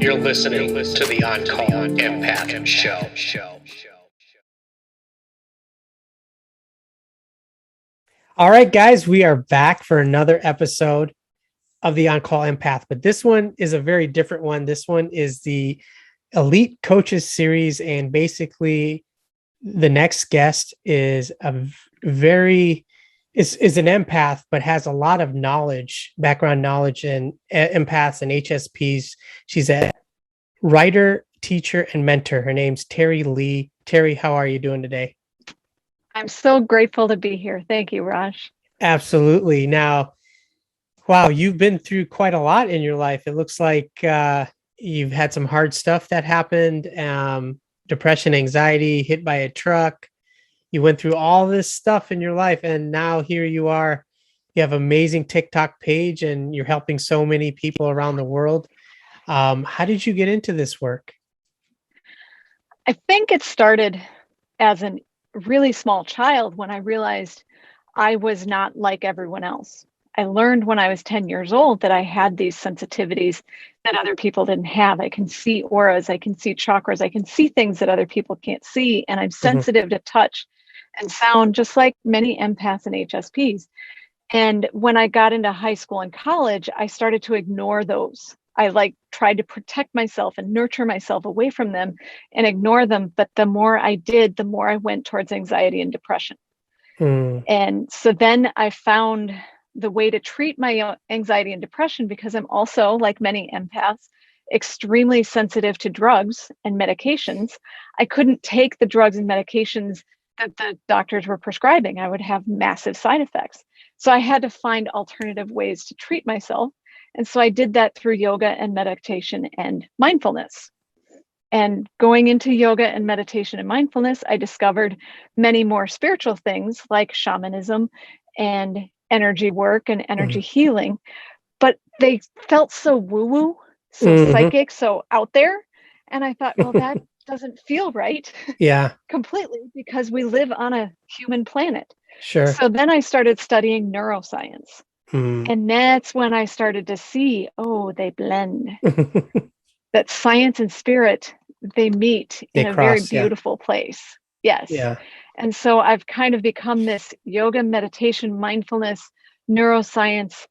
You're listening to the On Call Empath Show. All right, guys, we are back for another episode of the On Call Empath, but this one is a very different one. This one is the Elite Coaches series, and basically, the next guest is is an empath, but has a lot of background knowledge in empaths and HSPs. She's a writer, teacher, and mentor. Her name's Teri Leigh. Teri, how are you doing today? I'm so grateful to be here. Thank you, Raj. Absolutely. Now, wow, you've been through quite a lot in your life. It looks like you've had some hard stuff that happened, depression, anxiety, hit by a truck. You went through all this stuff in your life, and now here you are. You have an amazing TikTok page, and you're helping so many people around the world. How did you get into this work? I think it started as a really small child when I realized I was not like everyone else. I learned when I was 10 years old that I had these sensitivities that other people didn't have. I can see auras, I can see chakras, I can see things that other people can't see, and I'm sensitive to touch and sound, just like many empaths and HSPs. And when I got into high school and college, I started to ignore those. I tried to protect myself and nurture myself away from them and ignore them. But the more I did, the more I went towards anxiety and depression. And so then I found the way to treat my anxiety and depression, because I'm also, like many empaths, extremely sensitive to drugs and medications. I couldn't take the drugs and medications that the doctors were prescribing. I would have massive side effects. So I had to find alternative ways to treat myself. And so I did that through yoga and meditation and mindfulness. And going into yoga and meditation and mindfulness, I discovered many more spiritual things like shamanism and energy work and energy healing. But they felt so woo-woo, so psychic, so out there. And I thought, well, that doesn't feel right. Yeah. Completely, because we live on a human planet. Sure. So then I started studying neuroscience. And that's when I started to see, oh, they blend. That science and spirit, they meet in a very beautiful place. Yes. Yeah. And so I've kind of become this yoga, meditation, mindfulness, neuroscience,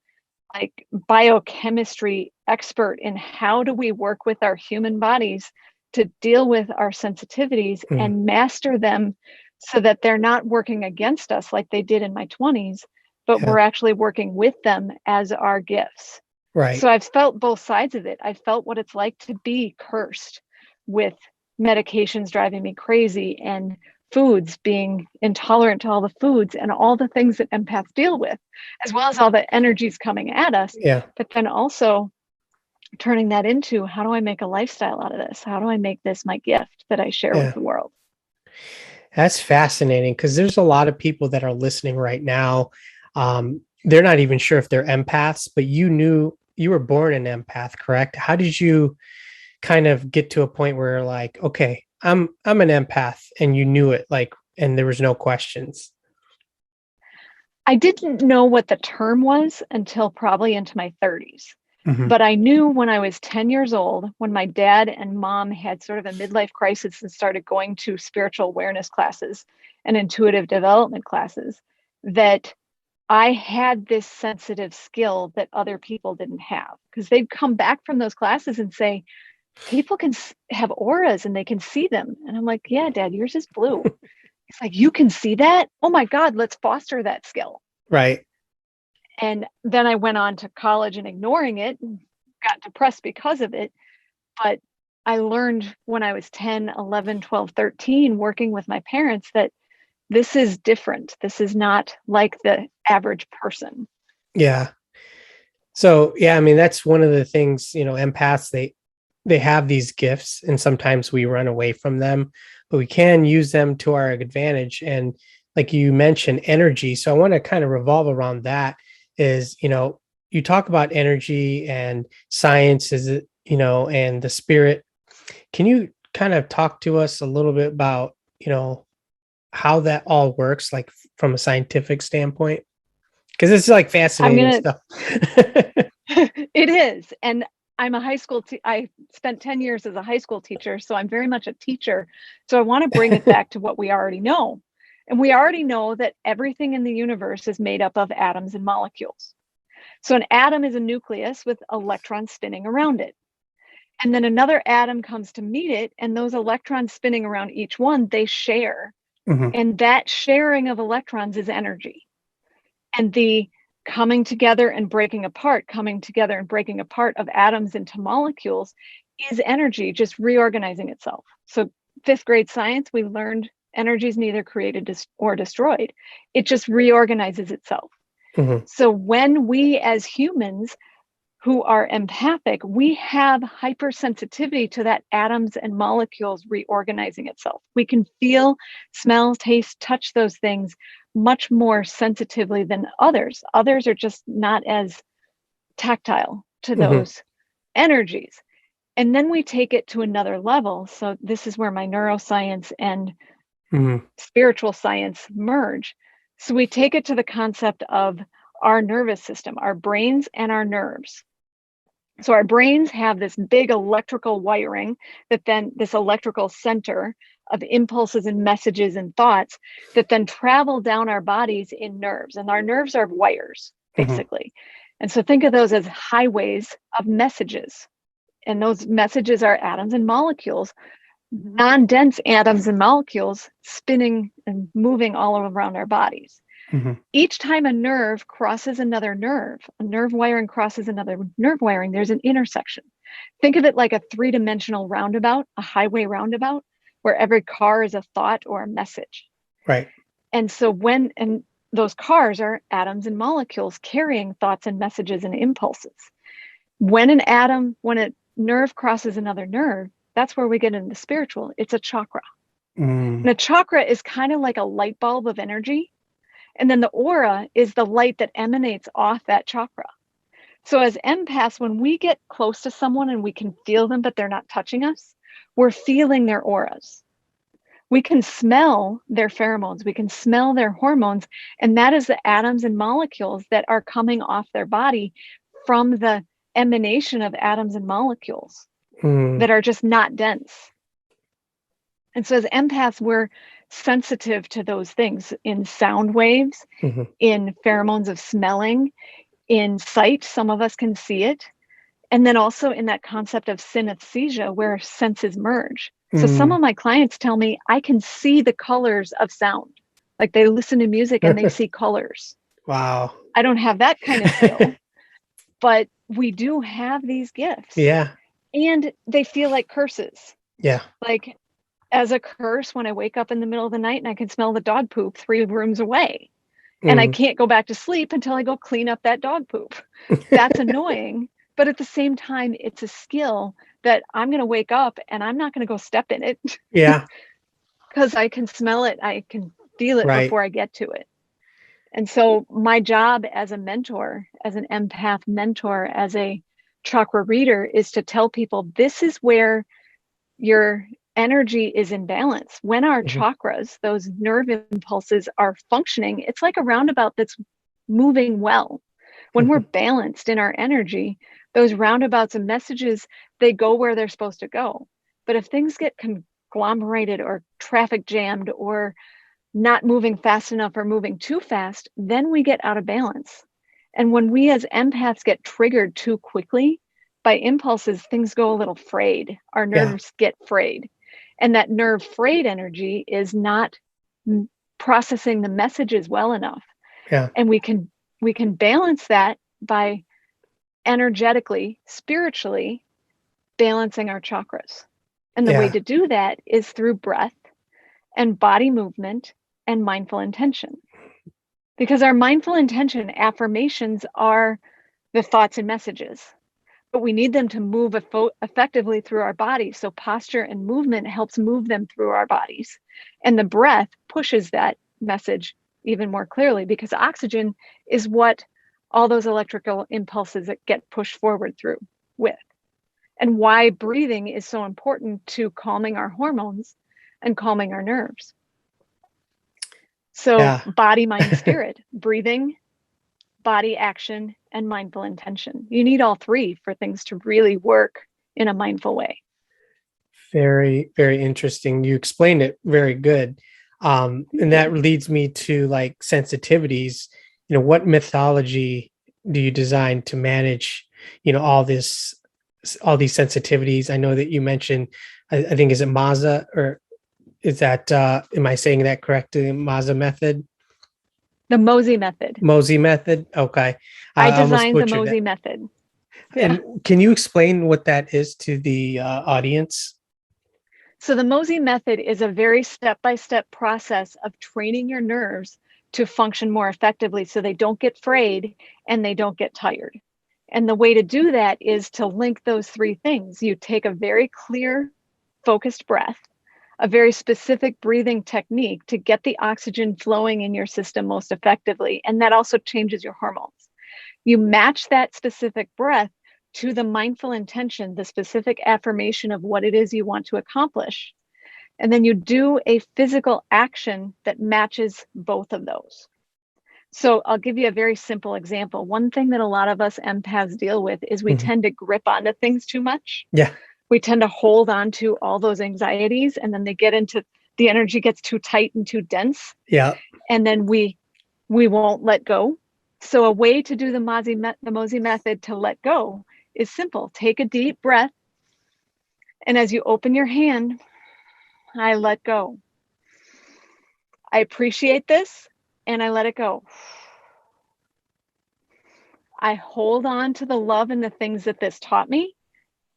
like biochemistry expert in how do we work with our human bodies to deal with our sensitivities and master them so that they're not working against us like they did in my 20s, but we're actually working with them as our gifts. Right. So I've felt both sides of it. I felt what it's like to be cursed with medications driving me crazy and foods, being intolerant to all the foods and all the things that empaths deal with, as well as all the energies coming at us. Yeah. But then also turning that into, how do I make a lifestyle out of this? How do I make this my gift that I share with the world? That's fascinating, because there's a lot of people that are listening right now. They're not even sure if they're empaths, but you were born an empath, correct? How did you kind of get to a point where you're like, okay, I'm an empath, and you knew it, like, and there was no questions? I didn't know what the term was until probably into my 30s. But I knew when I was 10 years old, when my dad and mom had sort of a midlife crisis and started going to spiritual awareness classes and intuitive development classes, that I had this sensitive skill that other people didn't have, because they'd come back from those classes and say, people can have auras and they can see them. And I'm like, yeah, Dad, yours is blue. It's like, you can see that? Oh my God, let's foster that skill. Right. And then I went on to college and ignoring it and got depressed because of it. But I learned when I was 10, 11, 12, 13, working with my parents, that this is different. This is not like the average person. Yeah. So, yeah, I mean, that's one of the things, empaths, they have these gifts, and sometimes we run away from them, but we can use them to our advantage. And like you mentioned, energy. So I want to kind of revolve around that. Is, you talk about energy and science, and the spirit. Can you kind of talk to us a little bit about, how that all works, like from a scientific standpoint? Because it's like fascinating stuff. It is. And I'm a high school, I spent 10 years as a high school teacher, so I'm very much a teacher. So I want to bring it back to what we already know. And we already know that everything in the universe is made up of atoms and molecules. So an atom is a nucleus with electrons spinning around it. And then another atom comes to meet it, and those electrons spinning around each one, they share. And that sharing of electrons is energy. And the coming together and breaking apart of atoms into molecules is energy just reorganizing itself. So 5th grade science, we learned energy is neither created or destroyed. It just reorganizes itself. So when we as humans who are empathic, we have hypersensitivity to that atoms and molecules reorganizing itself. We can feel, smell, taste, touch those things much more sensitively than others. Others are just not as tactile to those energies. And then we take it to another level. So this is where my neuroscience and spiritual science merge. So we take it to the concept of our nervous system, our brains and our nerves. So our brains have this big electrical wiring that then this electrical center of impulses and messages and thoughts that then travel down our bodies in nerves. And our nerves are wires, basically. And so think of those as highways of messages. And those messages are atoms and molecules, non-dense atoms and molecules spinning and moving all around our bodies. Each time a nerve crosses another nerve, a nerve wiring crosses another nerve wiring, there's an intersection. Think of it like a 3-dimensional roundabout, a highway roundabout, where every car is a thought or a message. Right. And so and those cars are atoms and molecules carrying thoughts and messages and impulses. When a nerve crosses another nerve, that's where we get into the spiritual. It's a chakra. And a chakra is kind of like a light bulb of energy. And then the aura is the light that emanates off that chakra. So as empaths, when we get close to someone and we can feel them, but they're not touching us, we're feeling their auras. We can smell their pheromones. We can smell their hormones. And that is the atoms and molecules that are coming off their body from the emanation of atoms and molecules that are just not dense. And so as empaths, we're sensitive to those things in sound waves, in pheromones of smelling, in sight. Some of us can see it. And then also in that concept of synesthesia, where senses merge. So some of my clients tell me I can see the colors of sound. Like they listen to music and they see colors. Wow. I don't have that kind of skill, but we do have these gifts. Yeah. And they feel like curses. Yeah. Like as a curse when I wake up in the middle of the night and I can smell the dog poop 3 rooms away. And I can't go back to sleep until I go clean up that dog poop. That's annoying. But at the same time, it's a skill that I'm going to wake up and I'm not going to go step in it. Yeah. Because I can smell it. I can feel it before I get to it. And so my job as a mentor, as an empath mentor, as a chakra reader is to tell people this is where your energy is in balance. When our chakras, those nerve impulses are functioning, it's like a roundabout that's moving well. When we're balanced in our energy, those roundabouts and messages, they go where they're supposed to go. But if things get conglomerated or traffic jammed or not moving fast enough or moving too fast, then we get out of balance. And when we as empaths get triggered too quickly by impulses, things go a little frayed. Our nerves get frayed. And that nerve frayed energy is not processing the messages well enough. Yeah. And we can balance that by energetically, spiritually balancing our chakras. And the way to do that is through breath and body movement and mindful intention. Because our mindful intention affirmations are the thoughts and messages, but we need them to move effectively through our bodies. So posture and movement helps move them through our bodies. And the breath pushes that message even more clearly, because oxygen is what all those electrical impulses that get pushed forward through with. And why breathing is so important to calming our hormones and calming our nerves. So body, mind, spirit, breathing, body action, and mindful intention. You need all three for things to really work in a mindful way. Very, very interesting. You explained it very good. And that leads me to like sensitivities. What methodology do you design to manage, all these sensitivities? I know that you mentioned, I think, is it MOZA, or is that, am I saying that correctly? MOZA method? The MOZI Method. MOZI Method. Okay. I almost designed the butchered MOZI that. Method. And can you explain what that is to the audience? So the MOZI Method is a very step-by-step process of training your nerves to function more effectively so they don't get frayed and they don't get tired. And the way to do that is to link those three things. You take a very clear, focused breath, a very specific breathing technique to get the oxygen flowing in your system most effectively. And that also changes your hormones. You match that specific breath to the mindful intention, the specific affirmation of what it is you want to accomplish. And then you do a physical action that matches both of those. So I'll give you a very simple example. One thing that a lot of us empaths deal with is we tend to grip onto things too much. Yeah. We tend to hold on to all those anxieties, and then the energy gets too tight and too dense. Yeah. And then we won't let go. So a way to do the MOZI Method to let go is simple. Take a deep breath. And as you open your hand, I let go. I appreciate this and I let it go. I hold on to the love and the things that this taught me,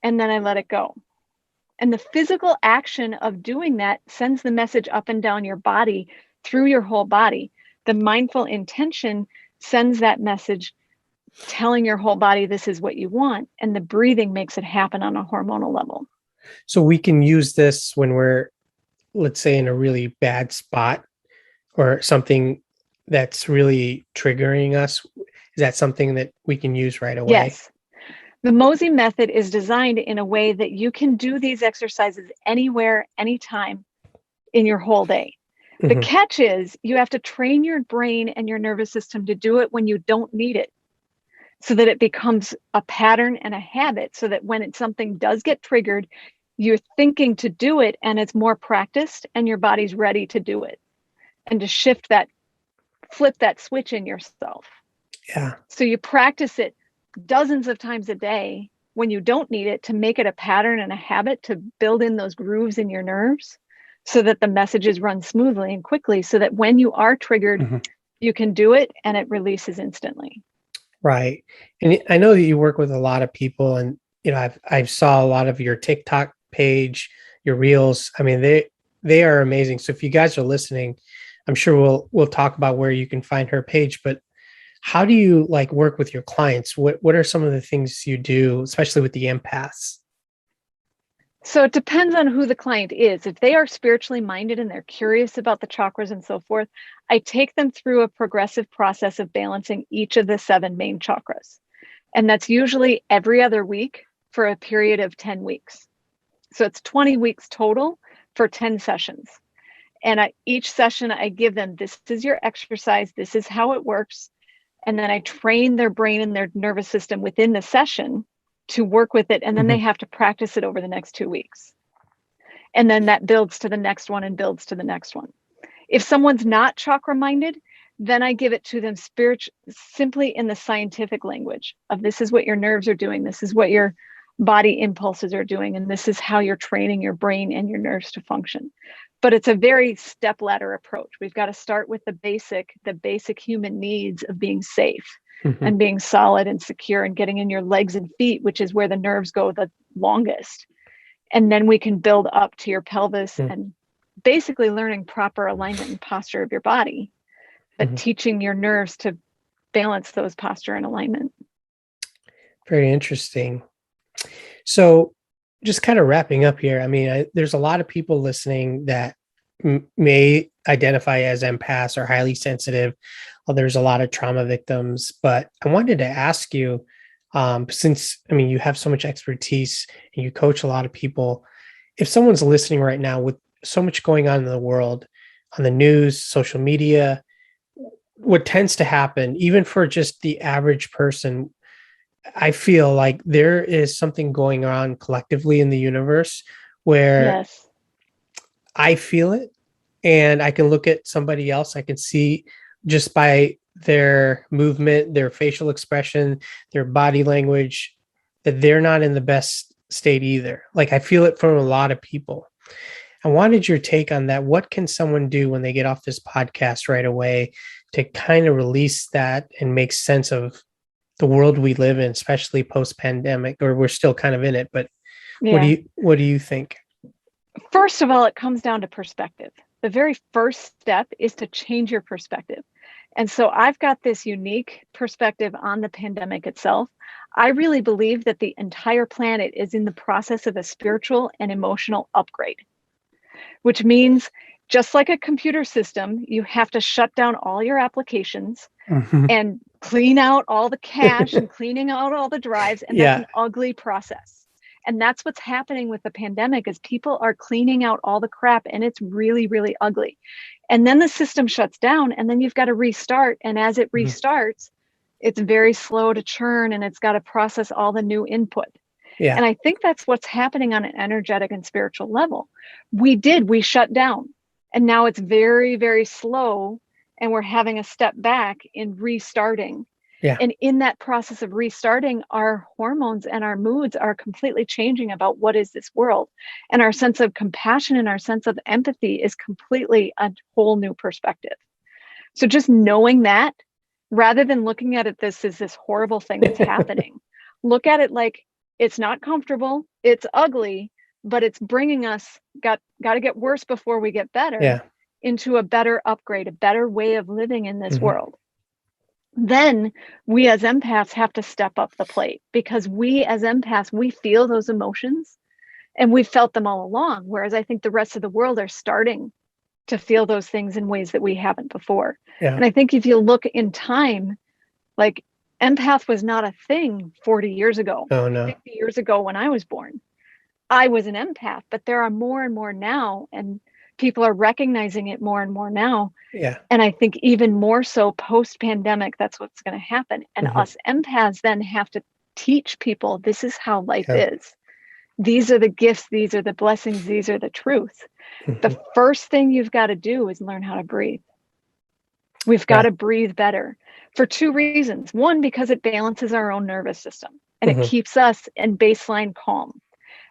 and then I let it go. And the physical action of doing that sends the message up and down your body, through your whole body. The mindful intention sends that message telling your whole body this is what you want, and the breathing makes it happen on a hormonal level. So we can use this when we're, let's say, in a really bad spot or something that's really triggering us. Is that something that we can use right away? Yes. The MOZI Method is designed in a way that you can do these exercises anywhere, anytime in your whole day. The catch is you have to train your brain and your nervous system to do it when you don't need it, so that it becomes a pattern and a habit, so that when something does get triggered, you're thinking to do it and it's more practiced and your body's ready to do it, and to flip that switch in yourself. Yeah. So you practice it dozens of times a day when you don't need it, to make it a pattern and a habit, to build in those grooves in your nerves so that the messages run smoothly and quickly, so that when you are triggered, you can do it and it releases instantly. Right. And I know that you work with a lot of people, and I've saw a lot of your TikTok page, your reels. I mean, they are amazing. So if you guys are listening, I'm sure we'll talk about where you can find her page, but how do you work with your clients? What are some of the things you do, especially with the empaths? So it depends on who the client is. If they are spiritually minded and they're curious about the chakras and so forth, I take them through a progressive process of balancing each of the 7 main chakras. And that's usually every other week for a period of 10 weeks. So it's 20 weeks total for 10 sessions. And each session I give them, this is your exercise, this is how it works. And then I train their brain and their nervous system within the session to work with it. And then they have to practice it over the next 2 weeks. And then that builds to the next one and builds to the next one. If someone's not chakra minded, then I give it to them simply in the scientific language of, this is what your nerves are doing, this is what your body impulses are doing, and this is how you're training your brain and your nerves to function. But it's a very step ladder approach. We've got to start with the basic human needs of being safe and being solid and secure, and getting in your legs and feet, which is where the nerves go the longest. And then we can build up to your pelvis and basically learning proper alignment and posture of your body, but teaching your nerves to balance those posture and alignment. Very interesting. So just kind of wrapping up here, I mean, there's a lot of people listening that may identify as empaths or highly sensitive. There's a lot of trauma victims, but I wanted to ask you, since, I mean, you have so much expertise and you coach a lot of people, if someone's listening right now with so much going on in the world, on the news, social media, what tends to happen, even for just the average person, I feel like there is something going on collectively in the universe where Yes. I feel it and I can look at somebody else. I can see just by their movement, their facial expression, their body language, that they're not in the best state either. Like I feel it from a lot of people. I wanted your take on that. What can someone do when they get off this podcast right away to kind of release that and make sense of the world we live in, especially post-pandemic, or we're still kind of in it, but Yeah. what do you think? First of all, it comes down to perspective. The very first step is to change your perspective. And so I've got this unique perspective on the pandemic itself. I really believe that the entire planet is in the process of a spiritual and emotional upgrade, which means just like a computer system, you have to shut down all your applications Mhm. and clean out all the cache and cleaning out all the drives. And that's an ugly process. And that's what's happening with the pandemic is people are cleaning out all the crap and it's really, really ugly. And then the system shuts down and then you've got to restart. And as it restarts, it's very slow to churn and it's got to process all the new input. Yeah. And I think that's what's happening on an energetic and spiritual level. We shut down and now it's very, very slow and we're having a step back in restarting. Yeah. And in that process of restarting, our hormones and our moods are completely changing about what is this world. And our sense of compassion and our sense of empathy is completely a whole new perspective. So just knowing that, rather than looking at it this is this horrible thing that's happening, look at it like it's not comfortable, it's ugly, but it's bringing us, got to get worse before we get better, into a better upgrade, a better way of living in this world. Then we as empaths have to step up the plate because we as empaths, we feel those emotions and we've felt them all along. Whereas I think the rest of the world are starting to feel those things in ways that we haven't before. Yeah. And I think if you look in time, like empath was not a thing 40 years ago, Oh, no. 50 years ago when I was born. I was an empath, but there are more and more now, and people are recognizing it more and more now. Yeah. And I think even more so post-pandemic, that's what's going to happen. And us empaths then have to teach people this is how life is. These are the gifts, these are the blessings, these are the truths. The first thing you've got to do is learn how to breathe. We've got to breathe better for two reasons. One, because it balances our own nervous system and it keeps us in baseline calm.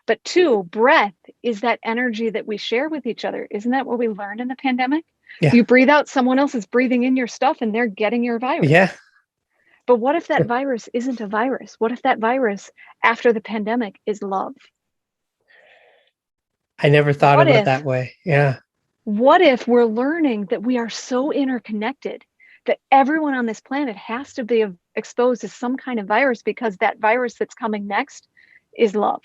But two, breath is that energy that we share with each other. Isn't that what we learned in the pandemic? Yeah. You breathe out, someone else is breathing in your stuff and they're getting your virus. Yeah. But what if that virus isn't a virus? What if that virus after the pandemic is love? I never thought of it that way. Yeah. What if we're learning that we are so interconnected that everyone on this planet has to be exposed to some kind of virus because that virus that's coming next is love?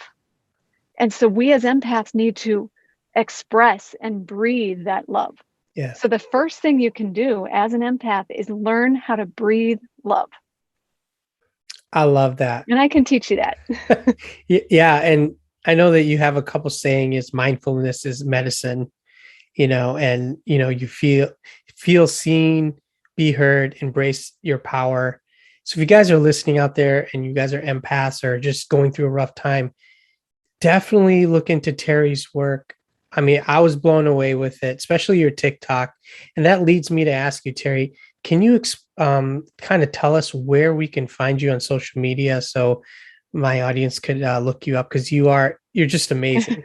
And so we as empaths need to express and breathe that love. Yeah. So the first thing you can do as an empath is learn how to breathe love. I love that. And I can teach you that. Yeah. And I know that you have a couple saying is mindfulness is medicine, and, you feel seen, be heard, embrace your power. So if you guys are listening out there and you guys are empaths or just going through a rough time, definitely look into Teri's work. I mean, I was blown away with it, especially your TikTok. And that leads me to ask you, Teri, can you kind of tell us where we can find you on social media so my audience could look you up? Because you're just amazing.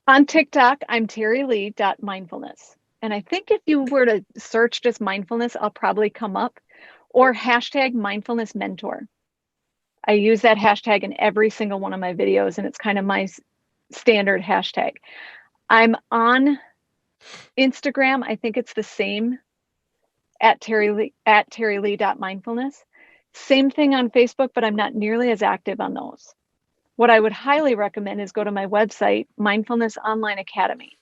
On TikTok, I'm Teri Leigh .mindfulness. And I think if you were to search just mindfulness, I'll probably come up, or hashtag mindfulness mentor. I use that hashtag in every single one of my videos, and it's kind of my standard hashtag. I'm on Instagram. I think it's the same at Teri Leigh .mindfulness. Same thing on Facebook, but I'm not nearly as active on those. What I would highly recommend is go to my website, Mindfulness Online Academy.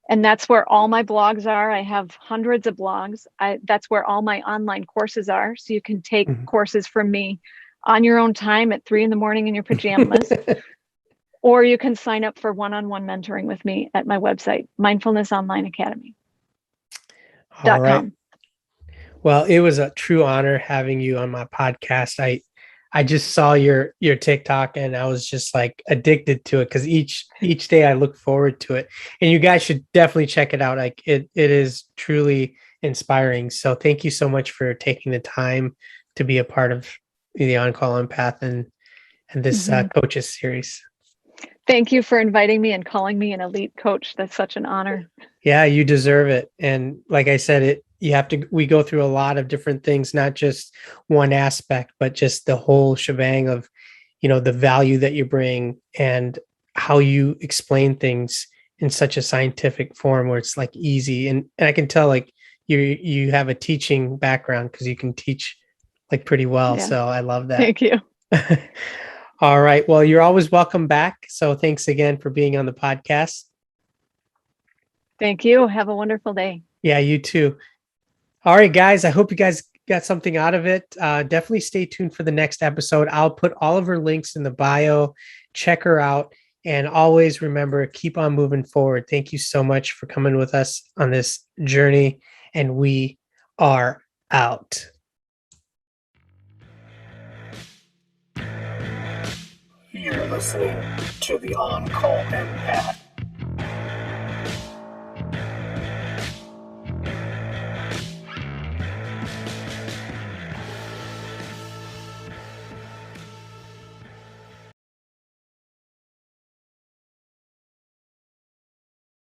And that's where all my blogs are. I have hundreds of blogs. That's where all my online courses are. So you can take courses from me on your own time at 3 a.m. in your pajamas. Or you can sign up for one-on-one mentoring with me at my website, Mindfulness Online Academy.com. All right. Well, it was a true honor having you on my podcast. I just saw your TikTok and I was just like addicted to it because each day I look forward to it. And you guys should definitely check it out. Like it is truly inspiring. So thank you so much for taking the time to be a part of the On-Call Empath and this coaches series. Thank you for inviting me and calling me an elite coach. That's such an honor. Yeah, you deserve it. And like I said, we go through a lot of different things, not just one aspect, but just the whole shebang of, the value that you bring and how you explain things in such a scientific form where it's like easy. And I can tell like you have a teaching background because you can teach like pretty well. Yeah. So I love that. Thank you. All right. Well, you're always welcome back. So thanks again for being on the podcast. Thank you. Have a wonderful day. Yeah, you too. All right, guys. I hope you guys got something out of it. Definitely stay tuned for the next episode. I'll put all of her links in the bio. Check her out. And always remember, keep on moving forward. Thank you so much for coming with us on this journey. And we are out. You're listening to the On-Call Empath.